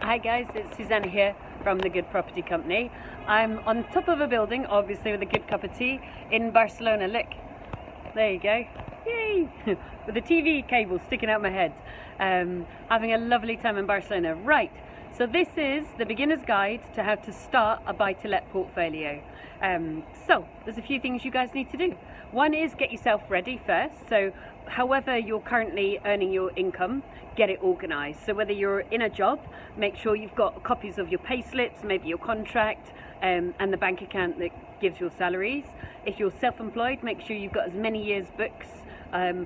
Hi guys, it's Susanna here from the Good Property Company. I'm on top of a building, obviously with a good cup of tea, in Barcelona. Look, there you go, yay! With a TV cable sticking out my head. Having a lovely time in Barcelona. Right, so this is the beginner's guide to how to start a buy-to-let portfolio. So there's a few things you guys need to do. One is get yourself ready first. So however you're currently earning your income, get it organized. So whether you're in a job, make sure you've got copies of your pay slips, maybe your contract, and the bank account that gives your salaries. If you're self-employed, make sure you've got as many years books,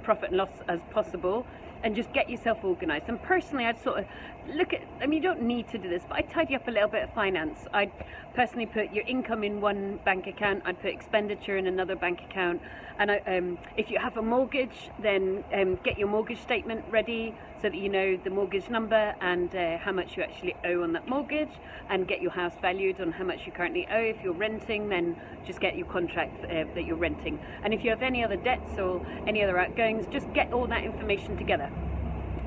profit and loss as possible, and just get yourself organized. And personally, I'd sort of look at, I mean, you don't need to do this, but I'd tidy up a little bit of finance. I'd personally put your income in one bank account, I'd put expenditure in another bank account, and if you have a mortgage, then get your mortgage statement ready so that you know the mortgage number and how much you actually owe on that mortgage, and get your house valued on how much you currently owe. If you're renting, then just get your contract that you're renting. And if you have any other debts or any other outgoings, just get all that information together.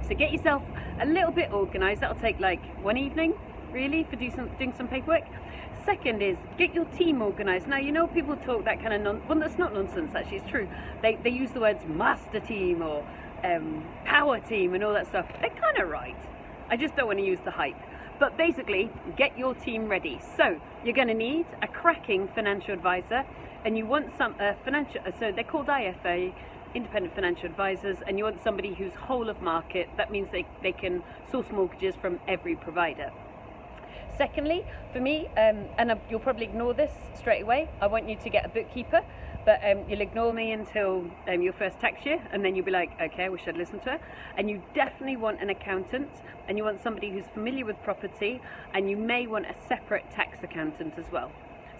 So get yourself a little bit organized. That'll take like one evening, really, for doing some paperwork. Second is get your team organized. Now, you know, people talk that kind of well, that's not nonsense, actually, it's true. They use the words master team or power team and all that stuff. They're kind of right. I just don't want to use the hype. But basically, get your team ready. So you're going to need a cracking financial advisor, and you want some financial, so they're called IFA, independent financial advisors, and you want somebody who's whole of market. That means they can source mortgages from every provider. Secondly, for me, and you'll probably ignore this straight away, I want you to get a bookkeeper, but you'll ignore me until your first tax year, and then you'll be like, okay, I wish I'd listened to her. And you definitely want an accountant, and you want somebody who's familiar with property, and you may want a separate tax accountant as well.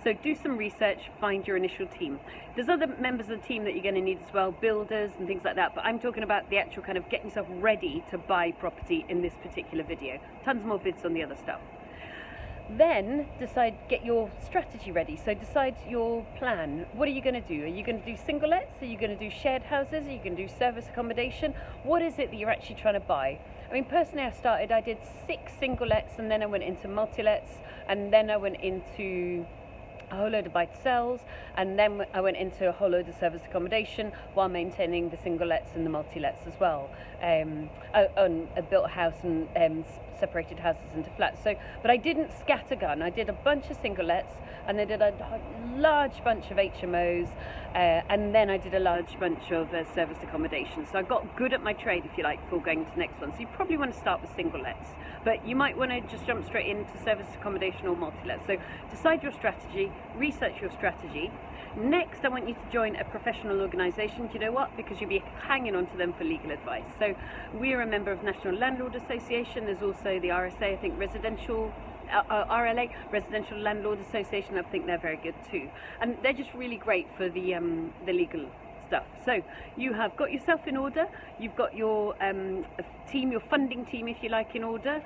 So do some research, find your initial team. There's other members of the team that you're going to need as well, builders and things like that, but I'm talking about the actual kind of getting yourself ready to buy property in this particular video. Tons more vids on the other stuff. Then get your strategy ready. So decide your plan. What are you going to do? Are you going to do single lets? Are you going to do shared houses? Are you going to do service accommodation? What is it that you're actually trying to buy? I mean, personally, I did 6 single lets, and then I went into multi-lets, and then I went into a whole load of buy-to-sells, and then I went into a whole load of service accommodation while maintaining the single lets and the multi-lets as well. I built a house and separated houses into flats. So, but I didn't scattergun. I did a bunch of single lets, and I did a large bunch of HMOs, and then I did a large bunch of service accommodation. So I got good at my trade, if you like, before going to the next one. So you probably want to start with single lets, but you might want to just jump straight into service accommodation or multi-let. So decide your strategy, research your strategy. Next, I want you to join a professional organisation. Do you know what? Because you'll be hanging on to them for legal advice. So we're a member of National Landlord Association. There's also the RSA, I think, RLA, Residential Landlord Association. I think they're very good too. And they're just really great for the legal stuff. So you have got yourself in order, you've got your team, your funding team, if you like, in order,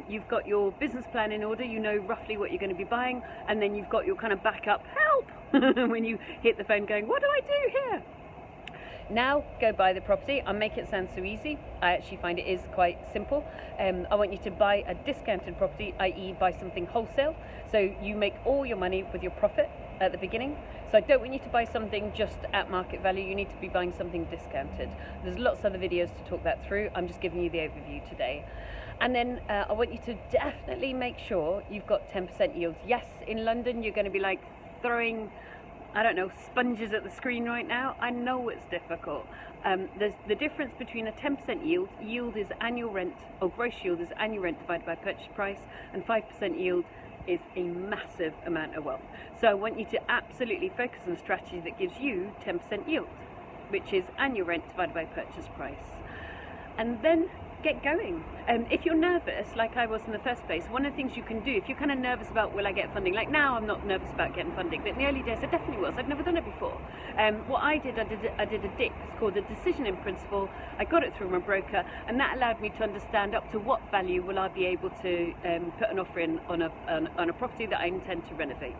you've got your business plan in order, you know roughly what you're going to be buying, and then you've got your kind of backup help when you hit the phone going, what do I do here? Now go buy the property. I'll make it sound so easy. I actually find it is quite simple. I want you to buy a discounted property, i.e. buy something wholesale. So you make all your money with your profit at the beginning. So I don't want you to buy something just at market value. You need to be buying something discounted. There's lots of other videos to talk that through. I'm just giving you the overview today. And then I want you to definitely make sure you've got 10% yields. Yes, in London you're going to be like throwing, I don't know, sponges at the screen right now. I know it's difficult. There's the difference between a 10% yield is annual rent, or gross yield is annual rent divided by purchase price, and 5% yield is a massive amount of wealth. So I want you to absolutely focus on a strategy that gives you 10% yield, which is annual rent divided by purchase price. And then get going. If you're nervous, like I was in the first place, one of the things you can do, if you're kind of nervous about will I get funding, like now I'm not nervous about getting funding, but in the early days I definitely was. I'd never done it before. What I did a DIP, it's called a decision in principle. I got it through my broker, and that allowed me to understand up to what value will I be able to put an offer in on a property that I intend to renovate.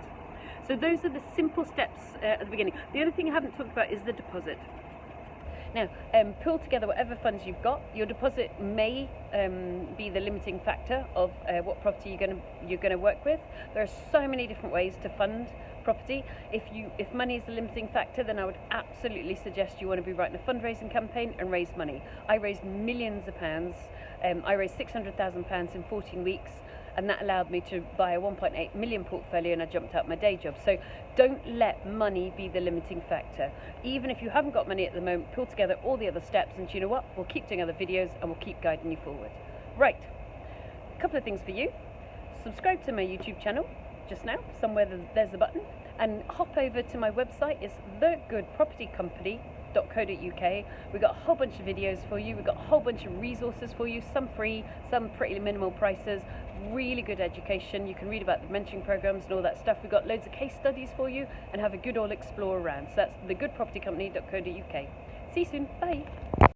So those are the simple steps at the beginning. The other thing I haven't talked about is the deposit. Now, pull together whatever funds you've got. Your deposit may be the limiting factor of what property you're gonna work with. There are so many different ways to fund property. If money is the limiting factor, then I would absolutely suggest you want to be writing a fundraising campaign and raise money. I raised millions of pounds. I raised £600,000 in 14 weeks. And that allowed me to buy a 1.8 million portfolio, and I jumped out my day job. So don't let money be the limiting factor. Even if you haven't got money at the moment, pull together all the other steps, and you know what? We'll keep doing other videos and we'll keep guiding you forward. Right, a couple of things for you. Subscribe to my YouTube channel just now, somewhere there's a button, and hop over to my website. It's thegoodpropertycompany.co.uk. We've got a whole bunch of videos for you. We've got a whole bunch of resources for you, some free, some pretty minimal prices, really good education. You can read about the mentoring programs and all that stuff. We've got loads of case studies for you, and have a good all explore around. So that's thegoodpropertycompany.co.uk. See you soon. Bye.